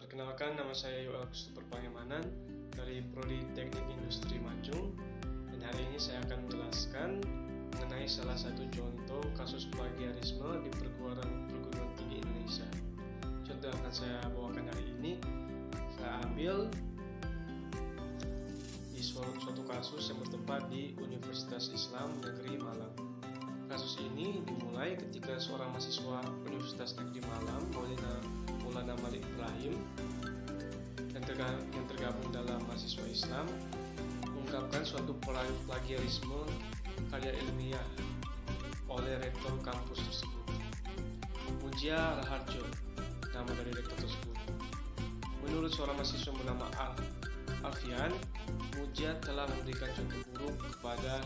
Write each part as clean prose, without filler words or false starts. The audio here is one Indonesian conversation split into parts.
Perkenalkan, nama saya Yoel Christopher Pangemanan dari Prodi Teknik Industri Majung, dan hari ini saya akan menjelaskan mengenai salah satu contoh kasus plagiarisme di perguruan tinggi Indonesia. Contoh yang akan saya bawakan hari ini saya ambil di suatu kasus yang bertempat di Universitas Islam Negeri Malang. Kasus ini dimulai ketika seorang mahasiswa Universitas Negeri Malang, Maulana Malik Ibrahim, yang tergabung dalam mahasiswa Islam, mengungkapkan suatu plagiarisme karya ilmiah oleh rektor kampus tersebut, Mutia Raharjo, nama dari rektor tersebut. Menurut seorang mahasiswa bernama Alfian, Mutia telah memberikan contoh buruk kepada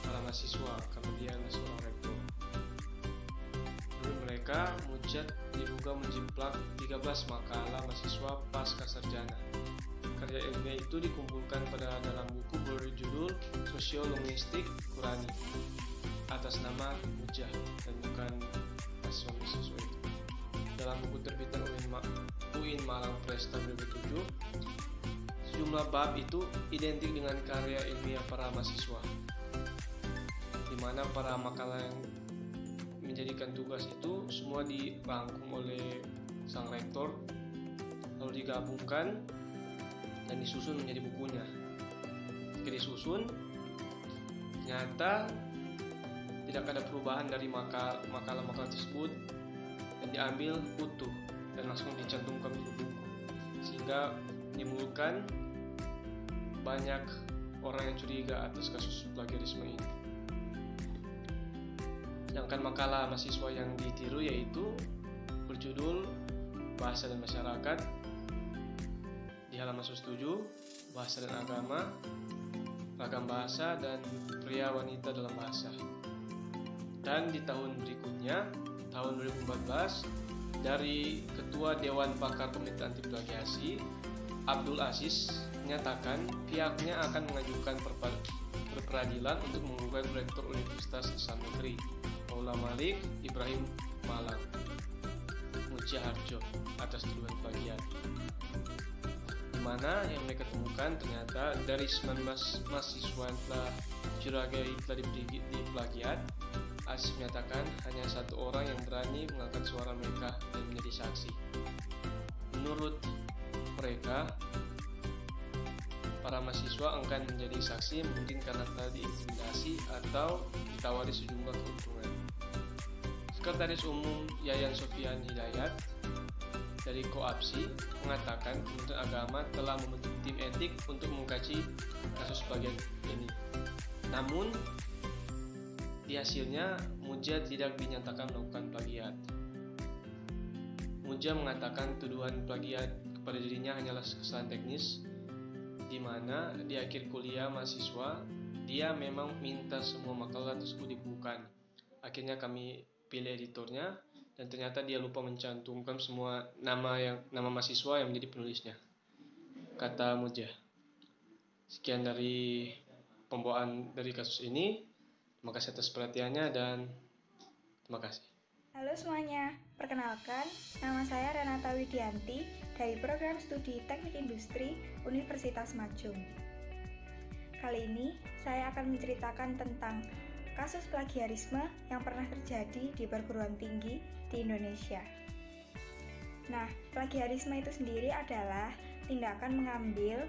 para mahasiswa karena dia adalah seorang rektor. Menurut mereka, Mutia diduga menjiplak 13 makalah mahasiswa pasca sarjana. Karya ilmiah itu dikumpulkan dalam buku berjudul Sosiolinguistik Qurani atas nama Mutia dan bukan mahasiswa itu. Dalam buku terbitan UIN Malang Press tahun 2007, sejumlah bab itu identik dengan karya ilmiah para mahasiswa, di mana para makalah yang menjadikan tugas itu semua dirangkum oleh sang rektor, lalu digabungkan dan disusun menjadi bukunya. Ketika disusun, ternyata tidak ada perubahan dari makalah-makalah tersebut dan diambil utuh dan langsung dicantumkan di buku, sehingga menimbulkan banyak orang yang curiga atas kasus plagiarisme ini. Sedangkan makalah mahasiswa yang ditiru yaitu berjudul Bahasa dan Masyarakat di halaman 107, Bahasa dan Agama, Ragam Bahasa, dan Pria Wanita dalam Bahasa. Dan di tahun berikutnya, tahun 2014, dari Ketua Dewan Pakar Komite Anti Plagiasi, Abdul Aziz, menyatakan pihaknya akan mengajukan peradilan untuk menggugat Rektor Universitas Islam Negeri Maulana Malik Ibrahim Malang, Mutia Raharjo, atas tuduhan plagiat. Di mana yang mereka temukan ternyata dari 19 mahasiswa yang telah dicurigai telah diplagiat, Aziz menyatakan hanya satu orang yang berani mengangkat suara mereka dan menjadi saksi. Menurut mereka, para mahasiswa akan menjadi saksi mungkin karena telah diintimidasi atau ditawari sejumlah keuntungan. Sekretaris Umum Yayan Sofian Hidayat dari Koapsi mengatakan Kementerian Agama telah membentuk tim etik untuk mengkaji kasus plagiat ini. Namun, di hasilnya Mutia tidak dinyatakan melakukan plagiat. Mutia mengatakan tuduhan plagiat kepada dirinya hanyalah kesalahan teknis, di mana di akhir kuliah mahasiswa dia memang minta semua makalah tersebut dibukukan. Akhirnya kami pilih editornya dan ternyata dia lupa mencantumkan semua nama mahasiswa yang menjadi penulisnya, kata Mutia. Sekian dari pembawaan dari kasus ini. Terima kasih atas perhatiannya dan terima kasih. Halo semuanya, perkenalkan, nama saya Renata Widianti dari Program Studi Teknik Industri Universitas Majung. Kali ini saya akan menceritakan tentang kasus plagiarisme yang pernah terjadi di perguruan tinggi di Indonesia. Nah, plagiarisme itu sendiri adalah tindakan mengambil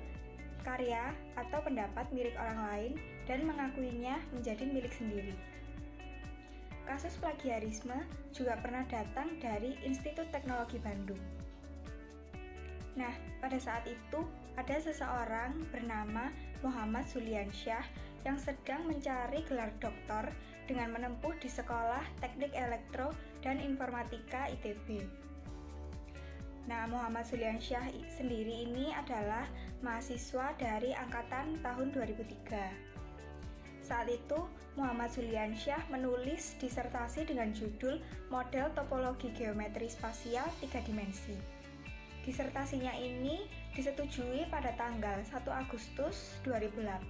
karya atau pendapat milik orang lain dan mengakuinya menjadi milik sendiri. Kasus plagiarisme juga pernah datang dari Institut Teknologi Bandung. Nah, pada saat itu ada seseorang bernama Muhammad Zuliansyah yang sedang mencari gelar doktor dengan menempuh di Sekolah Teknik Elektro dan Informatika ITB. Nah, Muhammad Zuliansyah sendiri ini adalah mahasiswa dari angkatan tahun 2003. Saat itu, Muhammad Zuliansyah menulis disertasi dengan judul Model Topologi Geometri Spasial 3 Dimensi. Disertasinya ini disetujui pada tanggal 1 Agustus 2008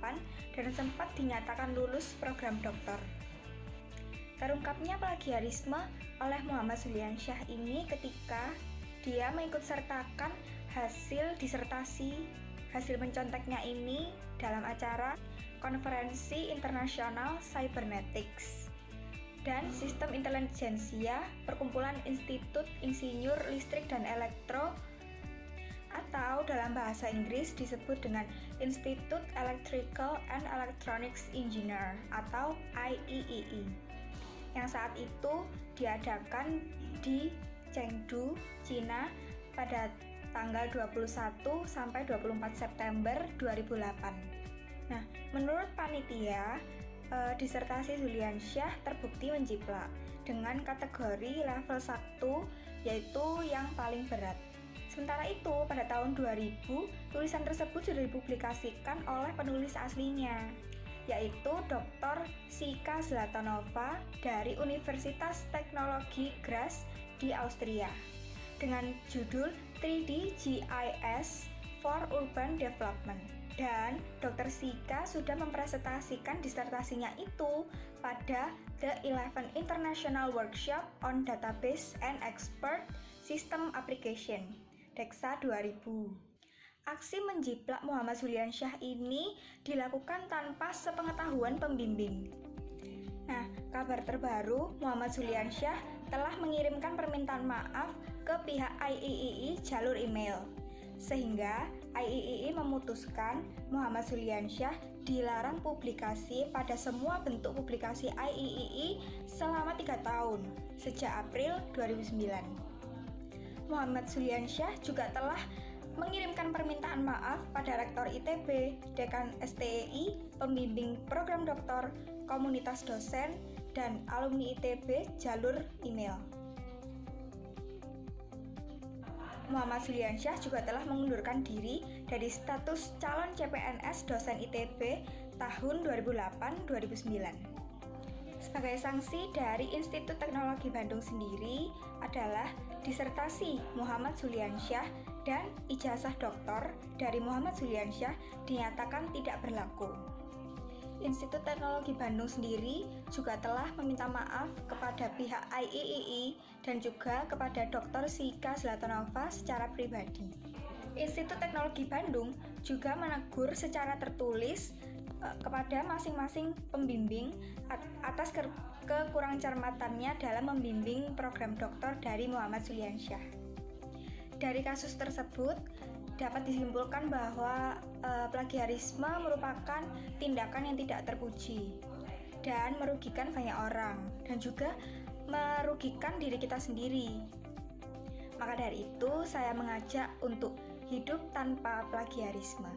dan sempat dinyatakan lulus program doktor. Terungkapnya plagiarisme oleh Muhammad Zuliansyah ini ketika Dia mengikutsertakan hasil menconteknya ini dalam acara Konferensi Internasional Cybernetics dan Sistem Intelijensia Perkumpulan Institut Insinyur Listrik dan Elektro, atau dalam bahasa Inggris disebut dengan Institute Electrical and Electronics Engineer atau IEEE, yang saat itu diadakan di Chengdu, Cina pada tanggal 21 sampai 24 September 2008. Nah, menurut panitia, disertasi Zuliansyah terbukti menjiplak dengan kategori level 1, yaitu yang paling berat. Sementara itu, pada tahun 2000, tulisan tersebut sudah dipublikasikan oleh penulis aslinya, yaitu Dr. Sika Zlatanova dari Universitas Teknologi Graz di Austria, dengan judul 3D GIS for Urban Development. Dan Dr. Sika sudah mempresentasikan disertasinya itu pada The 11 International Workshop on Database and Expert System Application, DEXA 2000. Aksi menjiplak Muhammad Zuliansyah ini dilakukan tanpa sepengetahuan pembimbing. Nah, kabar terbaru, Muhammad Zuliansyah telah mengirimkan permintaan maaf ke pihak IEEE jalur email, sehingga IEEE memutuskan Muhammad Zuliansyah dilarang publikasi pada semua bentuk publikasi IEEE selama 3 tahun, sejak April 2009. Muhammad Zuliansyah juga telah mengirimkan permintaan maaf pada Rektor ITB, Dekan STEI, pembimbing program doktor, komunitas dosen, dan alumni ITB jalur email. Muhammad Zuliansyah juga telah mengundurkan diri dari status calon CPNS dosen ITB tahun 2008-2009. Sebagai sanksi dari Institut Teknologi Bandung sendiri adalah disertasi Muhammad Zuliansyah dan ijazah doktor dari Muhammad Zuliansyah dinyatakan tidak berlaku. Institut Teknologi Bandung sendiri juga telah meminta maaf kepada pihak IEEE dan juga kepada Dr. Sika Zlatanova secara pribadi. Institut Teknologi Bandung juga menegur secara tertulis kepada masing-masing pembimbing atas kekurangcermatannya dalam membimbing program doktor dari Muhammad Zuliansyah. Dari kasus tersebut dapat disimpulkan bahwa plagiarisme merupakan tindakan yang tidak terpuji dan merugikan banyak orang dan juga merugikan diri kita sendiri. Maka dari itu saya mengajak untuk hidup tanpa plagiarisme.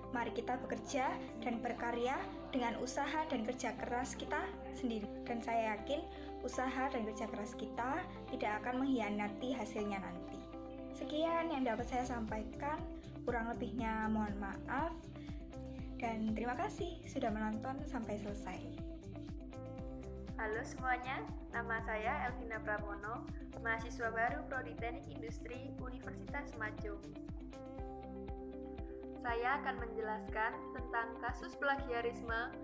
Mari kita bekerja dan berkarya dengan usaha dan kerja keras kita sendiri. Dan saya yakin usaha dan kerja keras kita tidak akan mengkhianati hasilnya nanti. Sekian yang dapat saya sampaikan, kurang lebihnya mohon maaf. Dan terima kasih sudah menonton sampai selesai. Halo semuanya, nama saya Elvina Pramono, mahasiswa baru Prodi Teknik Industri Universitas Machung. Saya akan menjelaskan tentang kasus plagiarisme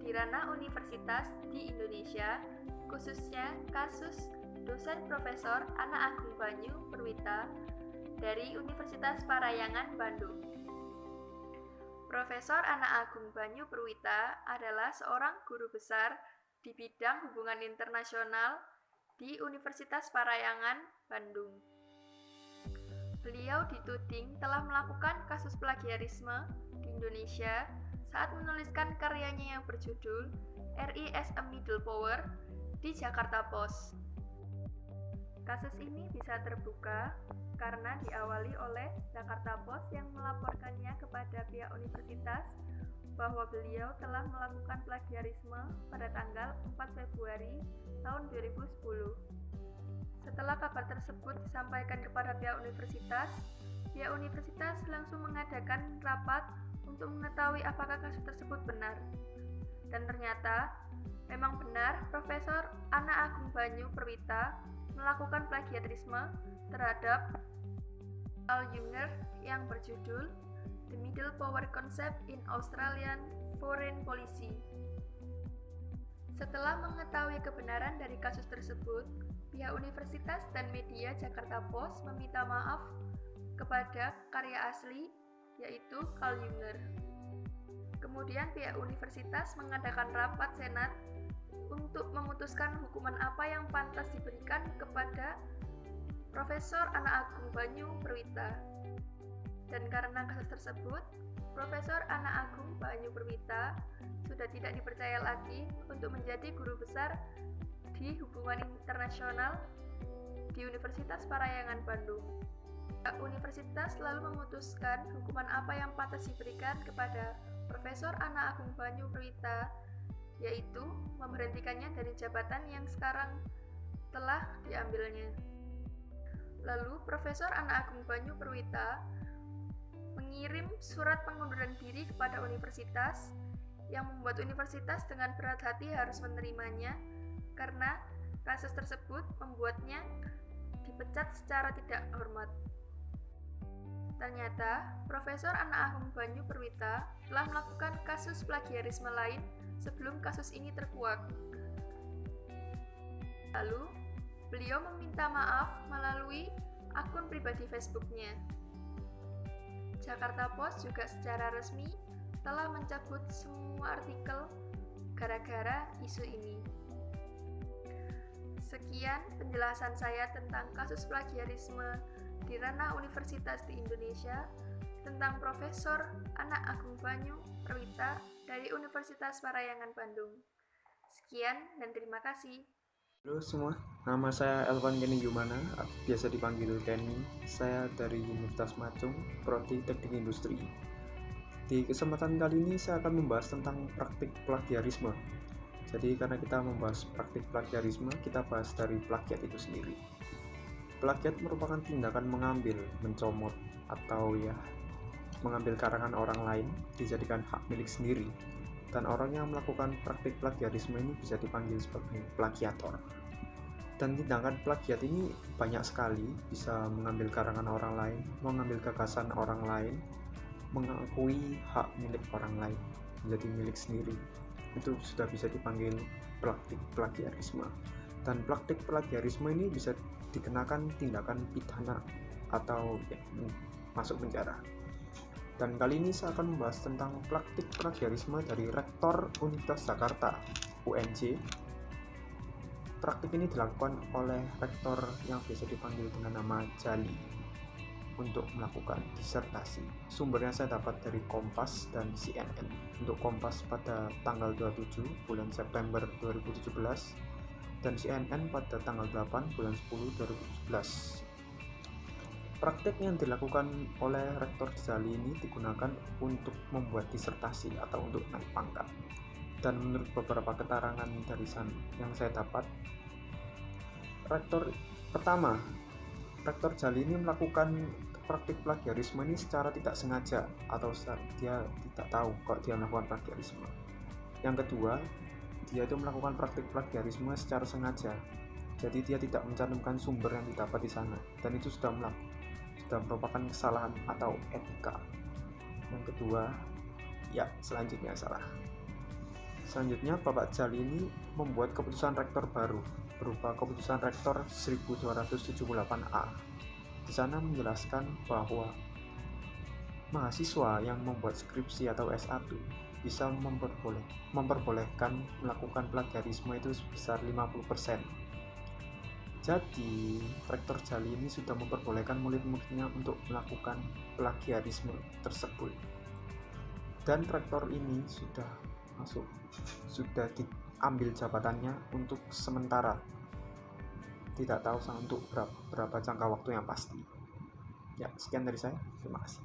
di ranah universitas di Indonesia, khususnya kasus dosen Profesor Ana Agung Banyu Perwita dari Universitas Parayangan, Bandung. Profesor Ana Agung Banyu Perwita adalah seorang guru besar di bidang hubungan internasional di Universitas Parayangan, Bandung. Beliau dituding telah melakukan kasus plagiarisme di Indonesia saat menuliskan karyanya yang berjudul RI as a Middle Power di Jakarta Post. Kasus ini bisa terbuka karena diawali oleh Jakarta Post yang melaporkannya kepada pihak universitas bahwa beliau telah melakukan plagiarisme pada tanggal 4 Februari tahun 2010. Setelah kabar tersebut disampaikan kepada pihak universitas langsung mengadakan rapat untuk mengetahui apakah kasus tersebut benar. Dan ternyata, memang benar Profesor Ana Agung Banyu Perwita melakukan plagiarisme terhadap Al-Jungner yang berjudul The Middle Power Concept in Australian Foreign Policy. Setelah mengetahui kebenaran dari kasus tersebut, Pihak universitas dan media Jakarta Post meminta maaf kepada karya asli, yaitu Carl Jung. Kemudian pihak universitas mengadakan rapat senat untuk memutuskan hukuman apa yang pantas diberikan kepada Profesor Ana Agung Banyu Perwita. Dan karena kasus tersebut, Profesor Ana Agung Banyu Perwita sudah tidak dipercaya lagi untuk menjadi guru besar di hubungan internasional di Universitas Parayangan Bandung. Universitas lalu memutuskan hukuman apa yang pantas diberikan kepada Profesor Ana Agung Banyu Perwita, yaitu memberhentikannya dari jabatan yang sekarang telah diambilnya. Lalu Profesor Ana Agung Banyu Perwita mengirim surat pengunduran diri kepada universitas yang membuat universitas dengan berat hati harus menerimanya karena kasus tersebut membuatnya dipecat secara tidak hormat. Ternyata, Profesor Ana Agung Banyu Perwita telah melakukan kasus plagiarisme lain sebelum kasus ini terkuak. Lalu, beliau meminta maaf melalui akun pribadi Facebook-nya. Jakarta Post juga secara resmi telah mencabut semua artikel gara-gara isu ini. Sekian penjelasan saya tentang kasus plagiarisme di ranah universitas di Indonesia tentang Profesor Ana Agung Banyu Perwita dari Universitas Parayangan Bandung. Sekian dan terima kasih. Halo semua, nama saya Elvan Kenny Yumana, biasa dipanggil Kenny. Saya dari Universitas Macung, Prodi Teknik Industri. Di kesempatan kali ini saya akan membahas tentang praktik plagiarisme. Jadi karena kita membahas praktik plagiarisme, kita bahas dari plagiat itu sendiri. Plagiat merupakan tindakan mengambil, mencomot, atau mengambil karangan orang lain dijadikan hak milik sendiri. Dan orang yang melakukan praktik plagiarisme ini bisa dipanggil sebagai plagiator. Dan tindakan plagiat ini banyak sekali, bisa mengambil karangan orang lain, mengambil gagasan orang lain, mengakui hak milik orang lain, menjadi milik sendiri. Itu sudah bisa dipanggil praktik plagiarisme. Dan praktik plagiarisme ini bisa dikenakan tindakan pidana atau masuk penjara. Dan kali ini saya akan membahas tentang praktik plagiarisme dari Rektor Universitas Jakarta, UNJ. Praktik ini dilakukan oleh rektor yang biasa dipanggil dengan nama Jali untuk melakukan disertasi. Sumbernya saya dapat dari Kompas dan CNN. Untuk Kompas pada tanggal 27 bulan September 2017 dan CNN pada tanggal 8 bulan 10 2017. Praktik yang dilakukan oleh Rektor Jali ini digunakan untuk membuat disertasi atau untuk naik pangkat. Dan menurut beberapa keterangan dari sana yang saya dapat, Rektor Jali ini melakukan praktik plagiarisme ini secara tidak sengaja atau dia tidak tahu kalau dia melakukan plagiarisme. Yang kedua, dia itu melakukan praktik plagiarisme secara sengaja. Jadi dia tidak mencantumkan sumber yang didapat di sana dan itu sudah merupakan kesalahan atau etika. Yang kedua, selanjutnya Bapak Jali ini membuat keputusan rektor baru berupa keputusan rektor 1278A. Di sana menjelaskan bahwa mahasiswa yang membuat skripsi atau S1 bisa memperbolehkan melakukan plagiarisme itu sebesar 50%. Jadi, Rektor Jali ini sudah memperbolehkan murid-muridnya untuk melakukan plagiarisme tersebut. Dan rektor ini sudah diambil jabatannya untuk sementara. Tidak tahu untuk berapa jangka waktu yang pasti. Ya, sekian dari saya. Terima kasih.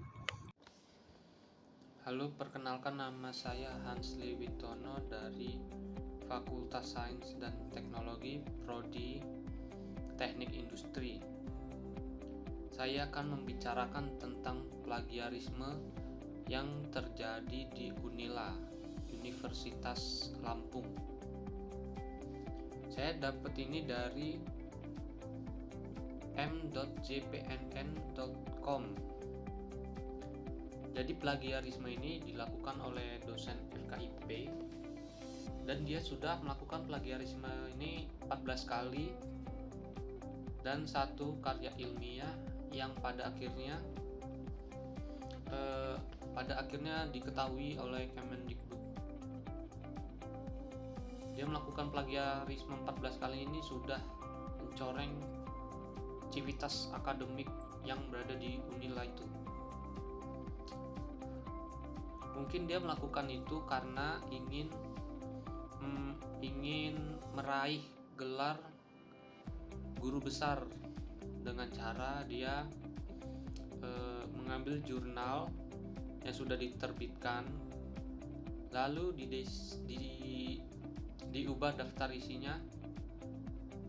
Halo, perkenalkan nama saya Hans Lewitono dari Fakultas Sains dan Teknologi Prodi Teknik Industri. Saya akan membicarakan tentang plagiarisme yang terjadi di Unila, Universitas Lampung. Saya dapat ini dari m.jpnn.com. Jadi plagiarisme ini dilakukan oleh dosen FKIP dan dia sudah melakukan plagiarisme ini 14 kali dan satu karya ilmiah yang pada akhirnya diketahui oleh Kemendikbud. Dia melakukan plagiarisme 14 kali ini sudah mencoreng civitas akademik yang berada di Unila itu. Mungkin dia melakukan itu karena ingin meraih gelar guru besar dengan cara dia mengambil jurnal yang sudah diterbitkan, lalu diubah daftar isinya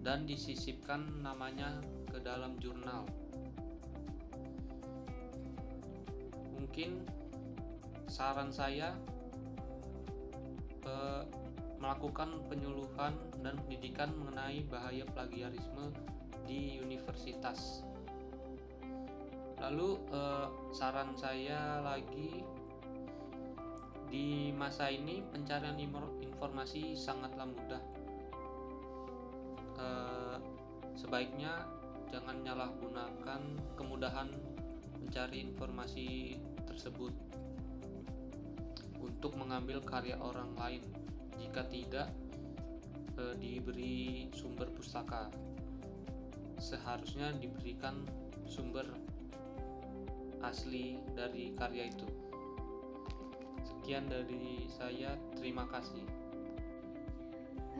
dan disisipkan namanya ke dalam jurnal. Mungkin saran saya melakukan penyuluhan dan pendidikan mengenai bahaya plagiarisme di universitas. Lalu saran saya lagi, di masa ini pencarian informasi sangatlah mudah. Sebaiknya jangan menyalahgunakan kemudahan mencari informasi tersebut untuk mengambil karya orang lain jika tidak diberi sumber pustaka. Seharusnya diberikan sumber asli dari karya itu. Sekian dari saya, terima kasih.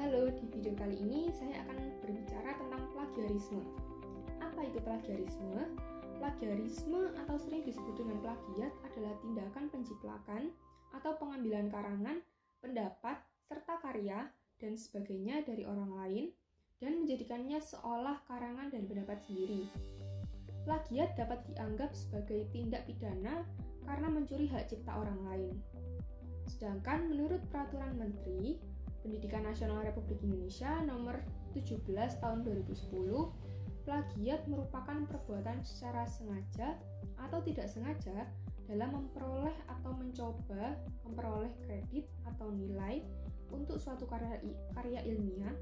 Halo, di video kali ini saya akan berbicara tentang plagiarisme. Apa itu plagiarisme? Plagiarisme atau sering disebut dengan plagiat adalah tindakan penjiplakan atau pengambilan karangan, pendapat, serta karya dan sebagainya dari orang lain dan menjadikannya seolah karangan dan pendapat sendiri. Plagiat dapat dianggap sebagai tindak pidana karena mencuri hak cipta orang lain. Sedangkan menurut Peraturan Menteri Pendidikan Nasional Republik Indonesia Nomor 17 Tahun 2010, plagiat merupakan perbuatan secara sengaja atau tidak sengaja dalam memperoleh atau mencoba memperoleh kredit atau nilai untuk suatu karya ilmiah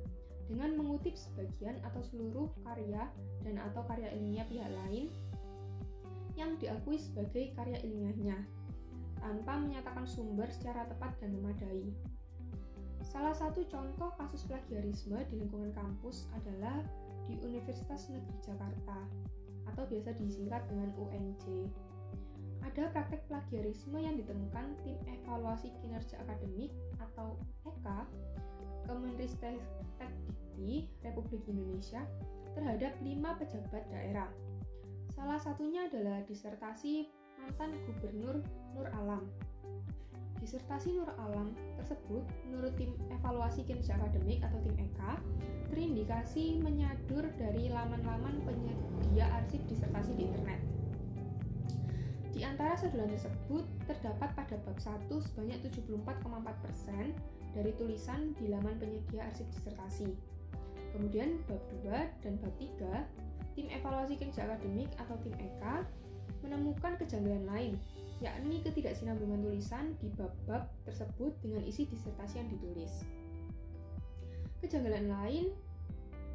dengan mengutip sebagian atau seluruh karya dan atau karya ilmiah pihak lain yang diakui sebagai karya ilmiahnya tanpa menyatakan sumber secara tepat dan memadai. Salah satu contoh kasus plagiarisme di lingkungan kampus adalah di Universitas Negeri Jakarta atau biasa disingkat dengan UNJ. Ada praktek plagiarisme yang ditemukan Tim Evaluasi Kinerja Akademik atau EKA Kemenristekdikti Republik Indonesia terhadap 5 pejabat daerah. Salah satunya adalah disertasi mantan Gubernur Nur Alam. Disertasi Nur Alam tersebut menurut Tim Evaluasi Kinerja Akademik atau Tim EKA terindikasi menyadur dari laman-laman penyedia arsip disertasi di internet. Di antara saduran tersebut terdapat pada bab 1 sebanyak 74,4% dari tulisan di laman penyedia arsip disertasi. Kemudian bab 2 dan bab 3, Tim Evaluasi Kinerja Akademik atau Tim EKA menemukan kejanggalan lain, yakni ketidaksinambungan tulisan di bab-bab tersebut dengan isi disertasi yang ditulis. Kejanggalan lain,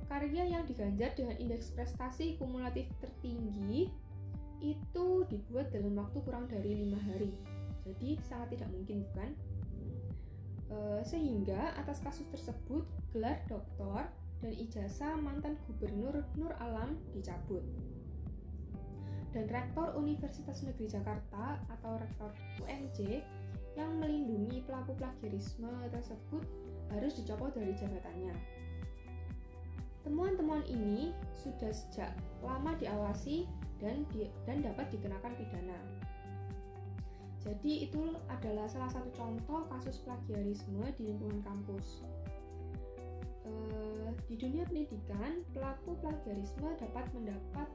karya yang diganjar dengan indeks prestasi kumulatif tertinggi itu dibuat dalam waktu kurang dari 5 hari. Jadi sangat tidak mungkin, bukan? Sehingga atas kasus tersebut gelar doktor dan ijazah mantan Gubernur Nur Alam dicabut. Dan Rektor Universitas Negeri Jakarta atau Rektor UNJ yang melindungi pelaku plagiarisme tersebut harus dicopot dari jabatannya. Temuan-temuan ini sudah sejak lama diawasi dan dapat dikenakan pidana. Jadi itu adalah salah satu contoh kasus plagiarisme di lingkungan kampus. Di dunia pendidikan, pelaku plagiarisme dapat mendapat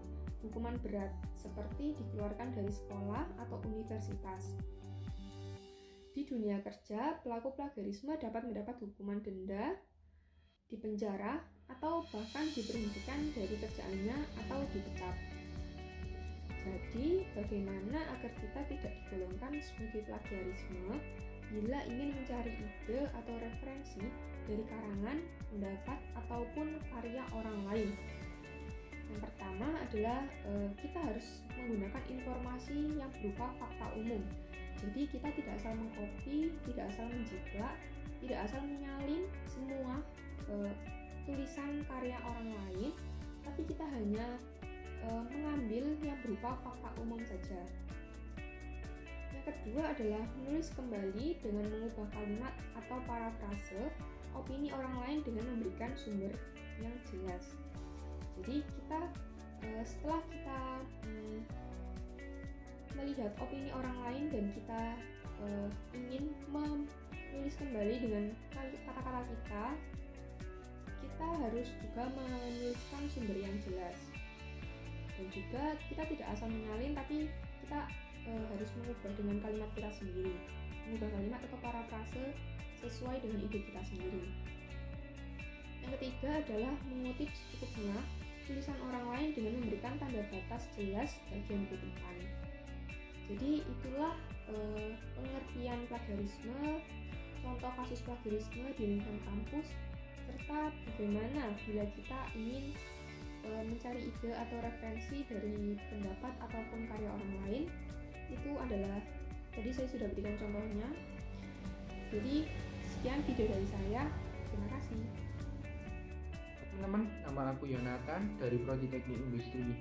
hukuman berat seperti dikeluarkan dari sekolah atau universitas. Di dunia kerja, pelaku plagiarisme dapat mendapat hukuman denda, dipenjara, atau bahkan diberhentikan dari kerjaannya atau dipecat. Jadi, bagaimana agar kita tidak digolongkan sebagai plagiarisme bila ingin mencari ide atau referensi dari karangan, pendapat, ataupun karya orang lain? Yang pertama adalah kita harus menggunakan informasi yang berupa fakta umum. Jadi kita tidak asal mengcopy, tidak asal menjiplak, tidak asal menyalin semua tulisan karya orang lain, tapi kita hanya mengambil yang berupa fakta umum saja. Yang kedua adalah menulis kembali dengan mengubah kalimat atau parafrase opini orang lain dengan memberikan sumber yang jelas. Jadi kita setelah kita melihat opini orang lain dan kita ingin menulis kembali dengan kata-kata kita harus juga menuliskan sumber yang jelas. Dan juga kita tidak asal menyalin, tapi kita harus mengubah dengan kalimat kita sendiri, mengubah kalimat atau parafrase sesuai dengan ide kita sendiri. Yang ketiga adalah mengutip secukupnya tulisan orang lain dengan memberikan tanda batas jelas bagian kutipan. Jadi itulah pengertian plagiarisme, contoh kasus plagiarisme di lingkungan kampus, serta bagaimana bila kita ingin mencari ide atau referensi dari pendapat ataupun karya orang lain. Itu adalah, tadi saya sudah berikan contohnya. Jadi sekian video dari saya, terima kasih. Teman-teman, nama aku Yonatan dari Prodi Teknik Industri.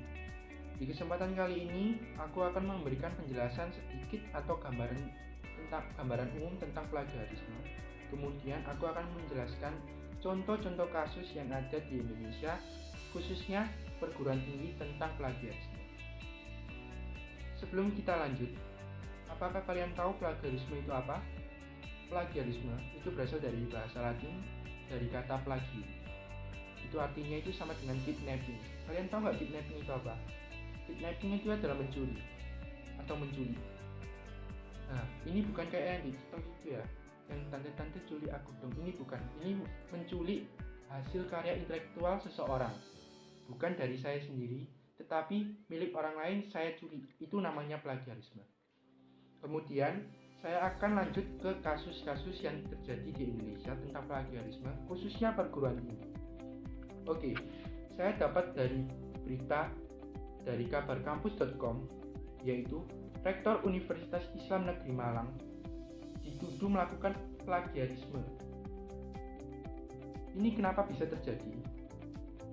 Di kesempatan kali ini, aku akan memberikan penjelasan sedikit atau gambaran umum tentang plagiarisme. Kemudian aku akan menjelaskan contoh-contoh kasus yang ada di Indonesia, khususnya perguruan tinggi tentang plagiarisme. Sebelum kita lanjut, apakah kalian tahu plagiarisme itu apa? Plagiarisme itu berasal dari bahasa Latin, dari kata plagium. Itu artinya itu sama dengan kidnapping. Kalian tahu nggak kidnapping itu apa? Kidnapping itu adalah mencuri atau menculik. Nah, ini bukan kayak yang di TikTok itu ya, yang tante-tante culik aku dong. Ini bukan. Ini menculik hasil karya intelektual seseorang. Bukan dari saya sendiri, tetapi milik orang lain saya curi. Itu namanya plagiarisme. Kemudian saya akan lanjut ke kasus-kasus yang terjadi di Indonesia tentang plagiarisme, khususnya perguruan tinggi. Oke, saya dapat dari berita dari kabarkampus.com, yaitu Rektor Universitas Islam Negeri Malang dituduh melakukan plagiarisme. Ini kenapa bisa terjadi?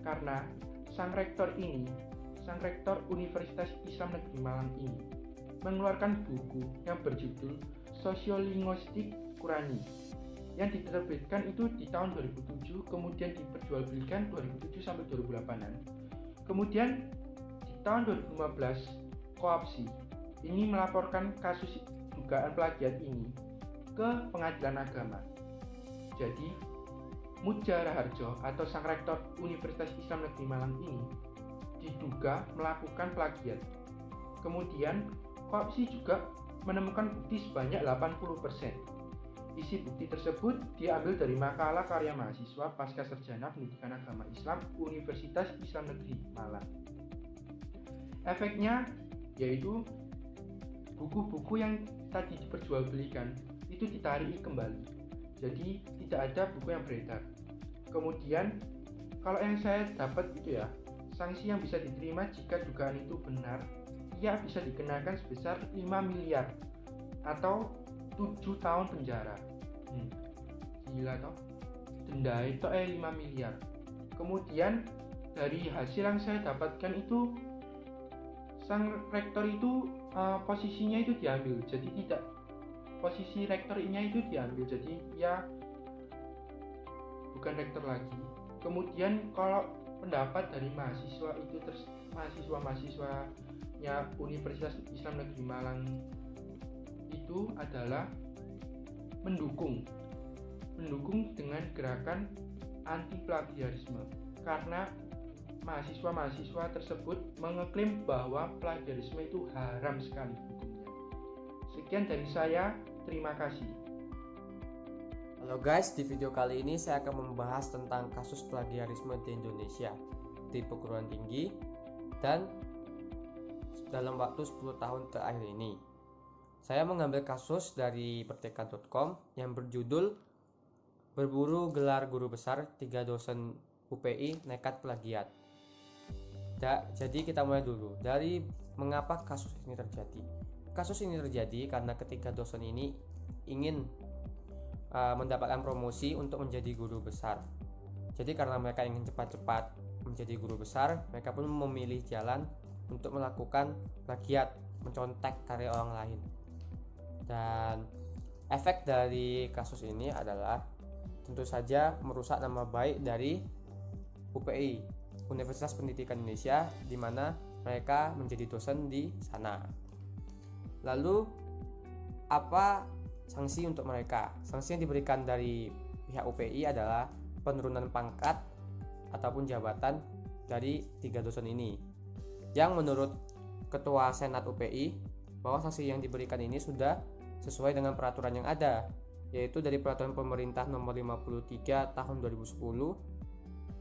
Karena sang rektor Universitas Islam Negeri Malang ini mengeluarkan buku yang berjudul Sosiolinguistik Qurani yang diterbitkan itu di tahun 2007, kemudian diperjualbelikan 2007 sampai 2008-an. Kemudian di tahun 2015 Koopsi ini melaporkan kasus dugaan plagiat ini ke Pengadilan Agama. Jadi Muja Raharjo atau sang rektor Universitas Islam Negeri Malang ini diduga melakukan plagiat. Kemudian Koopsi juga menemukan bukti sebanyak 80%. Isi bukti tersebut diambil dari makalah karya mahasiswa pasca sarjana pendidikan agama Islam Universitas Islam Negeri Malang. Efeknya yaitu buku-buku yang tadi diperjualbelikan itu ditarik kembali. Jadi tidak ada buku yang beredar. Kemudian kalau yang saya dapat itu ya, sanksi yang bisa diterima jika dugaan itu benar, ia bisa dikenakan sebesar 5 miliar atau 7 tahun penjara. Gila toh, denda itu 5 miliar. Kemudian dari hasil yang saya dapatkan itu sang rektor itu posisinya itu diambil, jadi tidak, posisi rektornya itu diambil, jadi ya bukan rektor lagi. Kemudian kalau pendapat dari mahasiswa itu mahasiswa-mahasiswanya Universitas Islam Negeri Malang itu adalah mendukung dengan gerakan anti plagiarisme, karena mahasiswa-mahasiswa tersebut mengeklaim bahwa plagiarisme itu haram sekali hukumnya. Sekian dari saya, terima kasih. Halo guys, di video kali ini saya akan membahas tentang kasus plagiarisme di Indonesia di perguruan tinggi dan dalam waktu 10 tahun terakhir ini. Saya mengambil kasus dari pertekan.com yang berjudul Berburu gelar guru besar, 3 dosen UPI nekat plagiat. Jadi kita mulai dulu dari mengapa kasus ini terjadi. Kasus ini terjadi karena ketika dosen ini ingin mendapatkan promosi untuk menjadi guru besar. Jadi karena mereka ingin cepat-cepat menjadi guru besar, mereka pun memilih jalan untuk melakukan plagiat, mencontek karya orang lain. Dan efek dari kasus ini adalah tentu saja merusak nama baik dari UPI, Universitas Pendidikan Indonesia, di mana mereka menjadi dosen di sana. Lalu apa sanksi untuk mereka? Sanksi yang diberikan dari pihak UPI adalah penurunan pangkat ataupun jabatan dari 3 dosen ini. Yang menurut Ketua Senat UPI, bahwa sanksi yang diberikan ini sudah sesuai dengan peraturan yang ada, yaitu dari Peraturan Pemerintah Nomor 53 Tahun 2010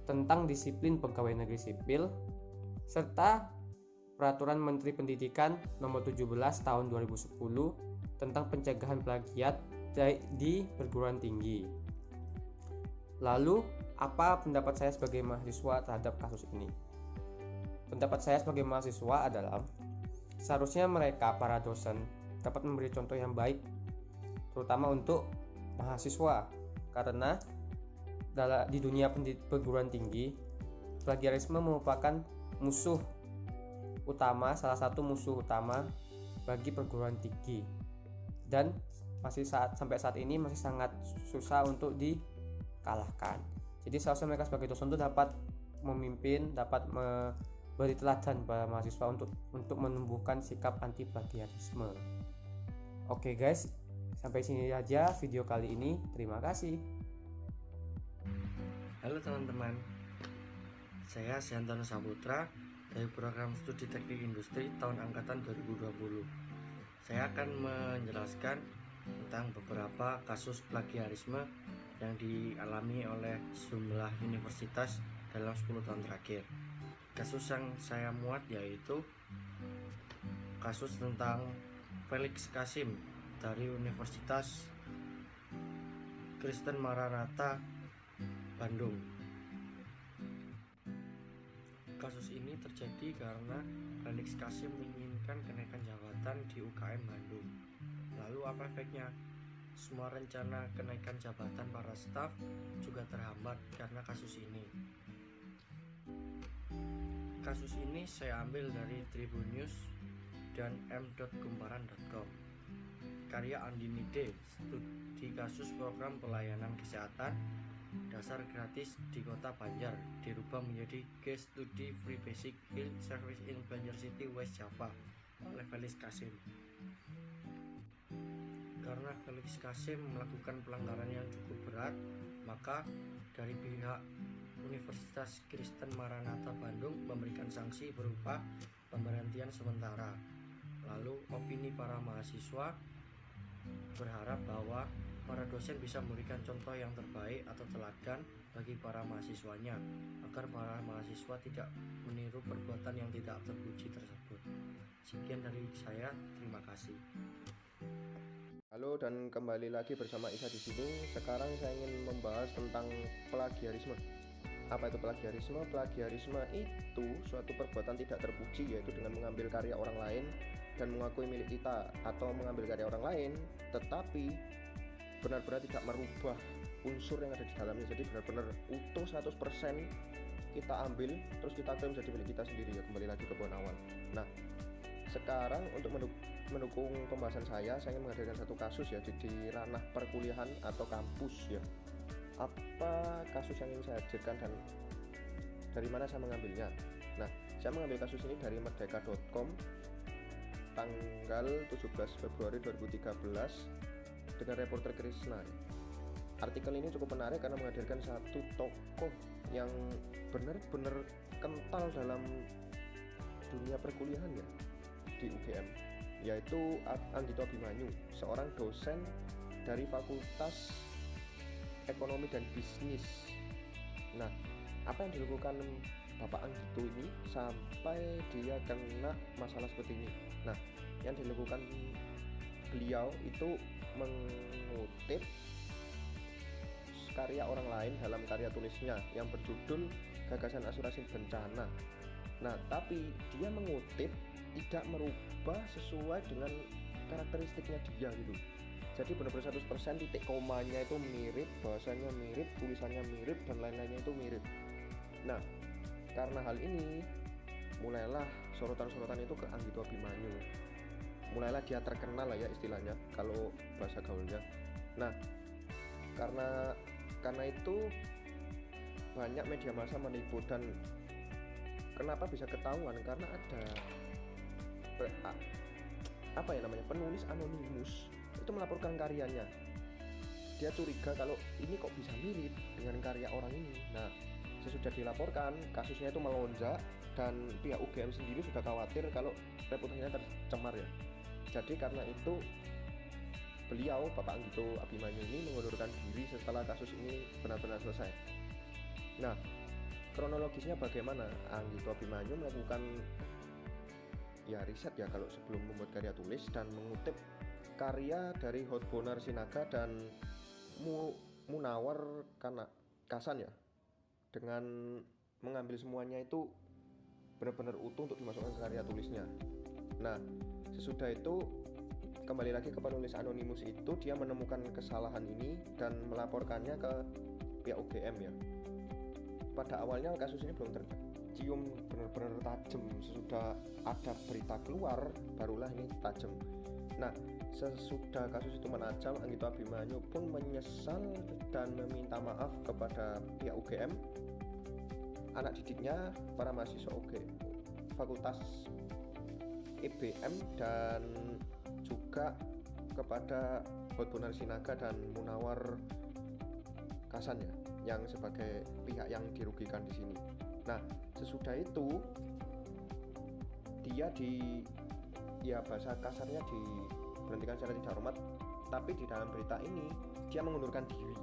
tentang disiplin pegawai negeri sipil, serta Peraturan Menteri Pendidikan Nomor 17 Tahun 2010 tentang pencegahan plagiat di perguruan tinggi. Lalu, apa pendapat saya sebagai mahasiswa terhadap kasus ini? Pendapat saya sebagai mahasiswa adalah seharusnya mereka, para dosen, dapat memberi contoh yang baik, terutama untuk mahasiswa, karena di dunia perguruan tinggi, plagiarisme merupakan musuh utama, salah satu musuh utama bagi perguruan tinggi, dan sampai saat ini masih sangat susah untuk dikalahkan. Jadi seharusnya mereka sebagai dosen itu dapat memimpin, dapat beri teladan pada mahasiswa untuk menumbuhkan sikap anti plagiarisme. Oke guys, sampai sini aja video kali ini. Terima kasih. Halo teman-teman, saya Siantono Saputra dari program studi teknik industri tahun angkatan 2020. Saya akan menjelaskan tentang beberapa kasus plagiarisme yang dialami oleh sejumlah universitas dalam 10 tahun terakhir. Kasus yang saya muat yaitu kasus tentang Felix Kasim dari Universitas Kristen Maranatha Bandung. Kasus ini terjadi karena Felix Kasim menginginkan kenaikan jabatan di UKM Bandung. Lalu apa efeknya? Semua rencana kenaikan jabatan para staf juga terhambat karena kasus ini. Kasus ini saya ambil dari Tribun News dan m.kumparan.com. Karya Andinide, studi kasus program pelayanan kesehatan dasar gratis di Kota Banjar dirubah menjadi case study free basic health service in Banjar City, West Java oleh Felix Kasim. Karena Felix Kasim melakukan pelanggaran yang cukup berat, maka dari pihak Universitas Kristen Maranatha Bandung memberikan sanksi berupa pemberhentian sementara. Lalu opini para mahasiswa berharap bahwa para dosen bisa memberikan contoh yang terbaik atau teladan bagi para mahasiswanya, agar para mahasiswa tidak meniru perbuatan yang tidak terpuji tersebut. Sekian dari saya, terima kasih. Halo dan kembali lagi bersama Isa di sini. Sekarang saya ingin membahas tentang plagiarisme. Apa itu plagiarisme? Plagiarisme itu suatu perbuatan tidak terpuji, yaitu dengan mengambil karya orang lain dan mengakui milik kita, atau mengambil karya orang lain tetapi benar-benar tidak merubah unsur yang ada di dalamnya. Jadi benar-benar utuh 100% kita ambil terus kita klaim jadi milik kita sendiri, ya kembali lagi ke poin awal. Nah, sekarang untuk mendukung pembahasan saya ingin menghadirkan satu kasus ya di ranah perkuliahan atau kampus ya. Apa kasus yang ingin saya hadirkan dan dari mana saya mengambilnya? Nah, saya mengambil kasus ini dari merdeka.com tanggal 17 Februari 2013 dengan reporter Krishna. Artikel ini cukup menarik karena menghadirkan satu tokoh yang benar-benar kental dalam dunia perkuliahan ya di UGM, yaitu Anggito Abimanyu, seorang dosen dari Fakultas Ekonomi dan Bisnis. Nah, apa yang dilakukan Bapak Anggito ini sampai dia kena masalah seperti ini? Nah, yang dilakukan beliau itu mengutip karya orang lain dalam karya tulisnya yang berjudul Gagasan Asuransi Bencana. Nah, tapi dia mengutip tidak merubah sesuai dengan karakteristiknya dia gitu. Jadi benar-benar 100% titik komanya itu mirip, bahasanya mirip, tulisannya mirip, dan lain-lainnya itu mirip. Nah, karena hal ini mulailah sorotan-sorotan itu ke Anggito Abimanyu. Mulailah dia terkenal lah ya istilahnya kalau bahasa gaulnya. Nah, karena itu banyak media massa menipu. Dan kenapa bisa ketahuan? Karena ada penulis anonimus itu melaporkan karyanya. Dia curiga kalau ini kok bisa mirip dengan karya orang ini. Nah, sesudah dilaporkan, kasusnya itu melonjak dan pihak UGM sendiri sudah khawatir kalau reputasinya tercemar ya. Jadi karena itu beliau, Bapak Anggito Abimanyu ini mengundurkan diri setelah kasus ini benar-benar selesai. Nah, kronologisnya bagaimana? Anggito Abimanyu melakukan ya riset ya kalau sebelum membuat karya tulis, dan mengutip karya dari Hotbonar Sinaga dan Munawar Kasan ya, dengan mengambil semuanya itu benar-benar utuh untuk dimasukkan ke karya tulisnya. Nah, sesudah itu kembali lagi ke penulis anonimus itu, dia menemukan kesalahan ini dan melaporkannya ke pihak UGM ya. Pada awalnya kasus ini belum tercium benar-benar tajam. Sesudah ada berita keluar, barulah ini tajam. Nah, sesudah kasus itu menajam, Anggito Abimanyu pun menyesal dan meminta maaf kepada pihak UGM, anak didiknya, para mahasiswa Fakultas EBM, dan juga kepada Hotbonar Sinaga dan Munawar Kasan ya, yang sebagai pihak yang dirugikan di sini. Nah, sesudah itu dia bahasa kasarnya diberhentikan secara tidak hormat, tapi di dalam berita ini dia mengundurkan diri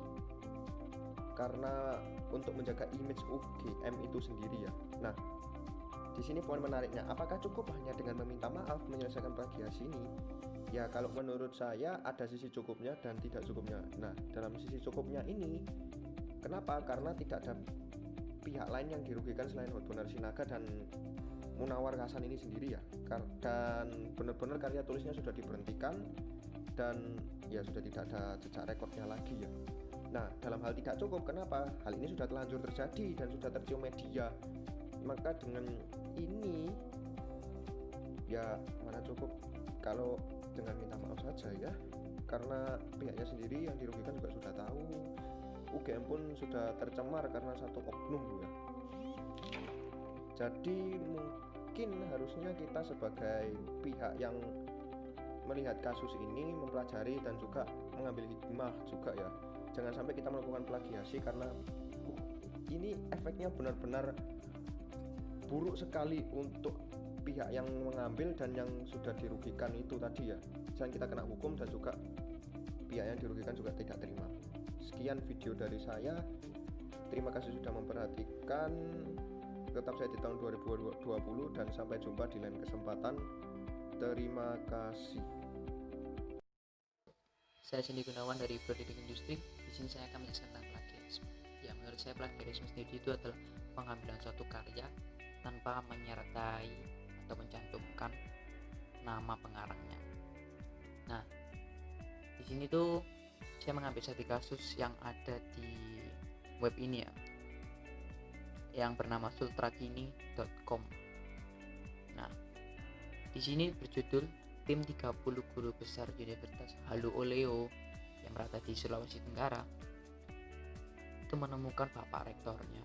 karena untuk menjaga image UGM itu sendiri ya. Nah, di sini poin menariknya, apakah cukup hanya dengan meminta maaf menyelesaikan plagiasi ini? Ya, kalau menurut saya ada sisi cukupnya dan tidak cukupnya. Nah, dalam sisi cukupnya ini, kenapa? Karena tidak ada pihak lain yang dirugikan selain Hotbonar Sinaga dan Munawar Kasan ini sendiri ya. Dan benar-benar karya tulisnya sudah diberhentikan dan ya sudah tidak ada jejak rekodnya lagi ya. Nah, dalam hal tidak cukup, kenapa? Hal ini sudah telanjur terjadi dan sudah tercium media. Maka dengan ini ya mana cukup kalau dengan minta maaf saja ya, karena pihaknya sendiri yang dirugikan juga sudah tahu, UGM pun sudah tercemar karena satu oknum ya. Jadi mungkin harusnya kita sebagai pihak yang melihat kasus ini mempelajari dan juga mengambil hikmah juga ya. Jangan sampai kita melakukan plagiasi karena ini efeknya benar-benar buruk sekali untuk pihak yang mengambil dan yang sudah dirugikan itu tadi ya. Selain kita kena hukum dan juga pihak yang dirugikan juga tidak terima. Sekian video dari saya. Terima kasih sudah memperhatikan. Tetap saya di tahun 2020 dan sampai jumpa di lain kesempatan. Terima kasih. Saya Cindy Gunawan dari Prodi Teknik Industri. Di sini saya akan menjelaskan tentang plagiarisme. Ya, menurut saya plagiarisme sendiri itu adalah pengambilan suatu karya tanpa menyertai atau mencantumkan nama pengarangnya. Nah, di sini tuh saya mengambil satu kasus yang ada di web ini ya, yang bernama sultrakini.com. Nah, di sini berjudul tim 30 guru besar Universitas Halu Oleo yang berada di Sulawesi Tenggara itu menemukan bapak rektornya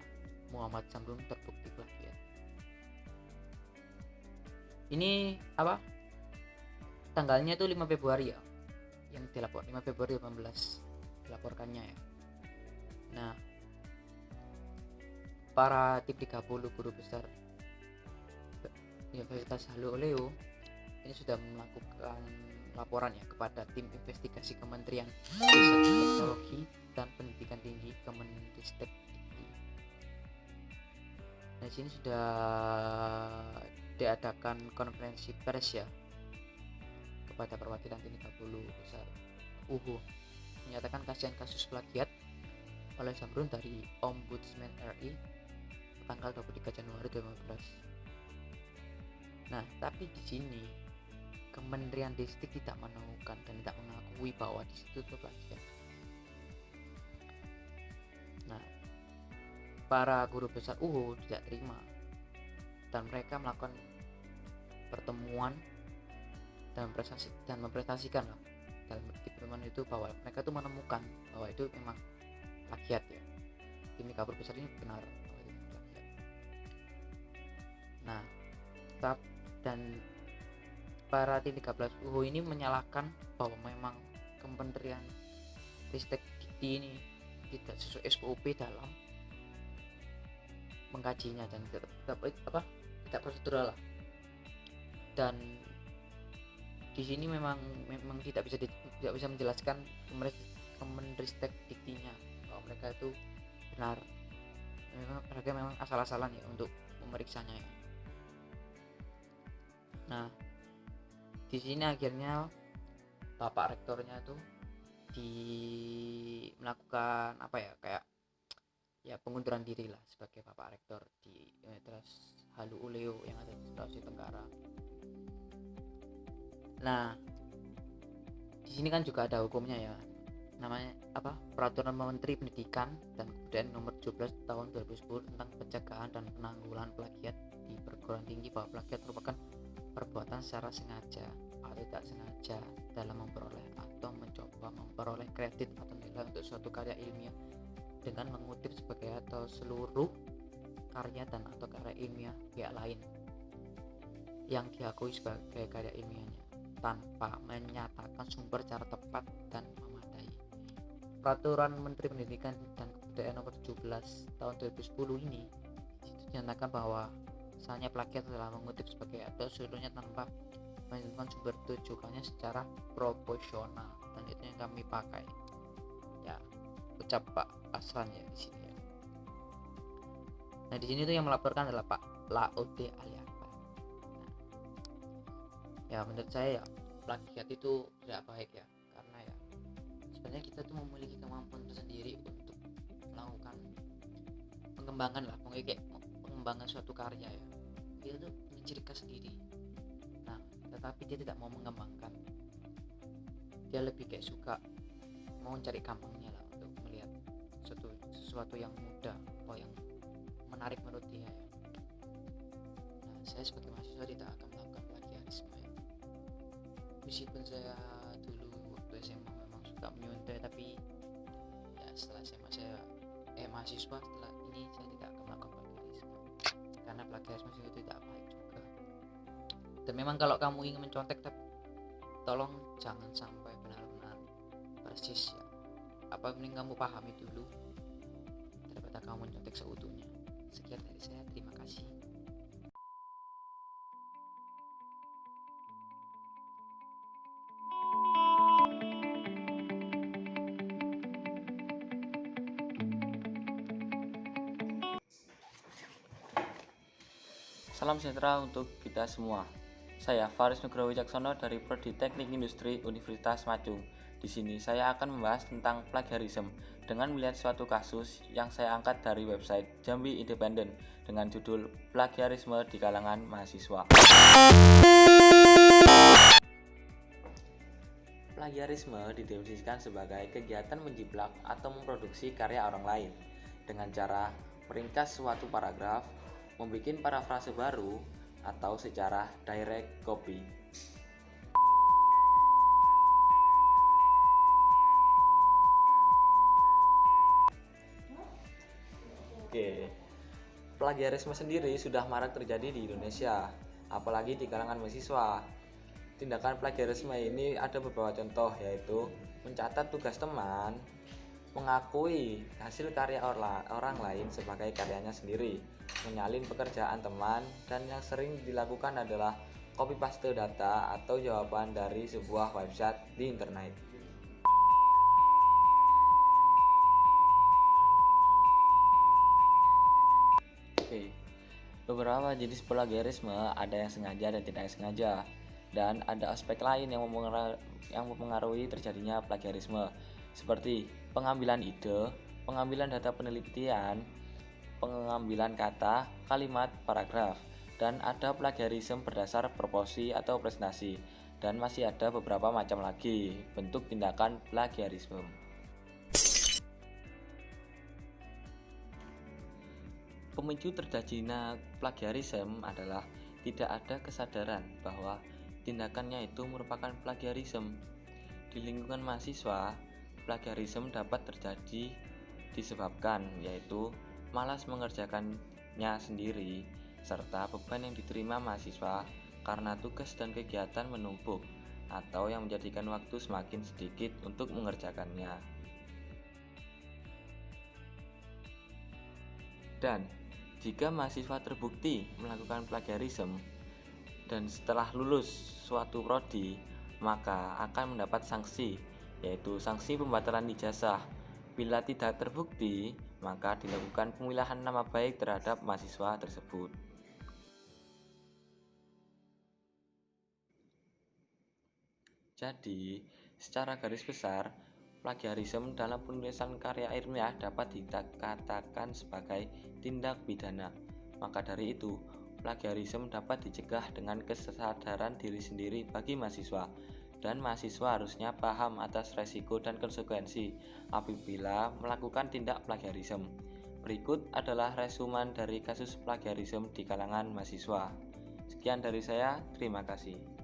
Muhammad Samrun terbukti plagiat. Ini apa? Tanggalnya itu 5 Februari ya, yang dilapor 5 Februari 18 dilaporkannya ya. Nah, para tim 30 guru besar Universitas Halu Oleo ini sudah melakukan laporan ya kepada tim investigasi Kementerian Riset Teknologi dan Pendidikan Tinggi Kemenristek. Nah, di sini sudah diadakan konferensi pers ya kepada perwakilan tim 30 besar UHU, menyatakan kasus plagiat oleh Samrun dari Ombudsman RI tanggal 23 Januari 2015. Nah, tapi di sini Kementerian Ristek tidak menemukan dan tidak mengakui bahwa di situ itu plagiat. Nah, para guru besar UU tidak terima dan mereka melakukan pertemuan dan mempresentasikan lah dalam pertemuan itu bahwa mereka itu menemukan bahwa itu memang plagiat ya. Timika guru besar ini benar bahwa itu plagiat. Nah, dan para tim 13 UU ini menyalahkan bahwa memang Kementerian Ristek Dikti ini tidak sesuai SOP dalam mengkajinya dan tidak prosedural lah. Dan di sini memang tidak bisa menjelaskan Kemenristek Diktinya bahwa mereka itu benar, mereka memang asal-asalan ya untuk memeriksanya ya. Nah, di sini akhirnya Bapak Rektornya itu melakukan kayak pengunduran diri lah sebagai Bapak Rektor di Universitas Halu Oleo yang ada di Sulawesi Tenggara. Nah, di sini kan juga ada hukumnya ya, namanya Peraturan Menteri Pendidikan dan Kebudayaan Nomor 17 Tahun 2010 tentang pencegahan dan penanggulangan plagiat di perguruan tinggi, bahwa plagiat merupakan perbuatan secara sengaja atau tidak sengaja dalam memperoleh atau mencoba memperoleh kredit atau nilai untuk suatu karya ilmiah dengan mengutip sebagai atau seluruh karya dan atau karya ilmiah pihak lain yang diakui sebagai karya ilmiahnya tanpa menyatakan sumber secara tepat dan memadai. Peraturan Menteri Pendidikan dan Kebudayaan Nomor 17 Tahun 2010 ini dinyatakan bahwa misalnya plagiat adalah mengutip sebagai atau seluruhnya tanpa menentukan sumber tujuannya secara proporsional, dan itu yang kami pakai ya, ucap Pak Asran ya di sini ya. Nah, di sini tuh yang melaporkan adalah Pak Laude Aliakbar. Nah, ya menurut saya ya plagiat itu tidak baik ya, karena ya sebenarnya kita tuh memiliki kemampuan tersendiri untuk melakukan pengembangan lah, pengembangan suatu karya ya. Dia tuh punya ciri khas sendiri. Nah, tetapi dia tidak mau mengembangkan. Dia lebih kayak suka mau cari gampangnya lah untuk melihat sesuatu yang mudah atau yang menarik menurut dia ya. Nah, saya sebagai mahasiswa tidak akan melakukan plagiarisme ya. Meskipun saya dulu waktu SMA memang suka menyontek, tapi ya setelah SMA mahasiswa setelah ini saya tidak akan melakukan plagiarisme, karena plagiarisme itu tidak baik juga. Dan memang kalau kamu ingin mencontek, tolong jangan sampai benar-benar persis ya. Mending kamu pahami dulu daripada kamu mencontek seutuhnya. Sekian dari saya, terima kasih. Salam sejahtera untuk kita semua. Saya Faris Nugroho Wicaksono dari Prodi Teknik Industri Universitas Machung. Di sini saya akan membahas tentang plagiarisme dengan melihat suatu kasus yang saya angkat dari website Jambi Independent dengan judul Plagiarisme di kalangan mahasiswa. Plagiarisme didefinisikan sebagai kegiatan menjiplak atau memproduksi karya orang lain dengan cara meringkas suatu paragraf, membuat parafrase baru, atau secara direct copy. Oke, plagiarisme sendiri sudah marak terjadi di Indonesia, apalagi di kalangan mahasiswa. Tindakan plagiarisme ini ada beberapa contoh, yaitu mencatat tugas teman, mengakui hasil karya orang lain sebagai karyanya sendiri, menyalin pekerjaan teman, dan yang sering dilakukan adalah copy paste data atau jawaban dari sebuah website di internet. Oke, beberapa jenis plagiarisme ada yang sengaja dan tidak sengaja, dan ada aspek lain yang mempengaruhi terjadinya plagiarisme, seperti pengambilan ide, pengambilan data penelitian, pengambilan kata, kalimat, paragraf, dan ada plagiarisme berdasar proporsi atau presentasi, dan masih ada beberapa macam lagi bentuk tindakan plagiarisme. Pemicu terjadinya plagiarisme adalah tidak ada kesadaran bahwa tindakannya itu merupakan plagiarisme. Di lingkungan mahasiswa, plagiarisme dapat terjadi disebabkan yaitu malas mengerjakannya sendiri, serta beban yang diterima mahasiswa karena tugas dan kegiatan menumpuk atau yang menjadikan waktu semakin sedikit untuk mengerjakannya. Dan jika mahasiswa terbukti melakukan plagiarisme dan setelah lulus suatu prodi, maka akan mendapat sanksi, yaitu sanksi pembatalan ijazah. Bila tidak terbukti, maka dilakukan pemilahan nama baik terhadap mahasiswa tersebut. Jadi, secara garis besar, plagiarisme dalam penulisan karya ilmiah dapat dikatakan sebagai tindak pidana. Maka dari itu, plagiarisme dapat dicegah dengan kesadaran diri sendiri bagi mahasiswa, dan mahasiswa harusnya paham atas resiko dan konsekuensi apabila melakukan tindak plagiarisme. Berikut adalah resumen dari kasus plagiarisme di kalangan mahasiswa. Sekian dari saya, terima kasih.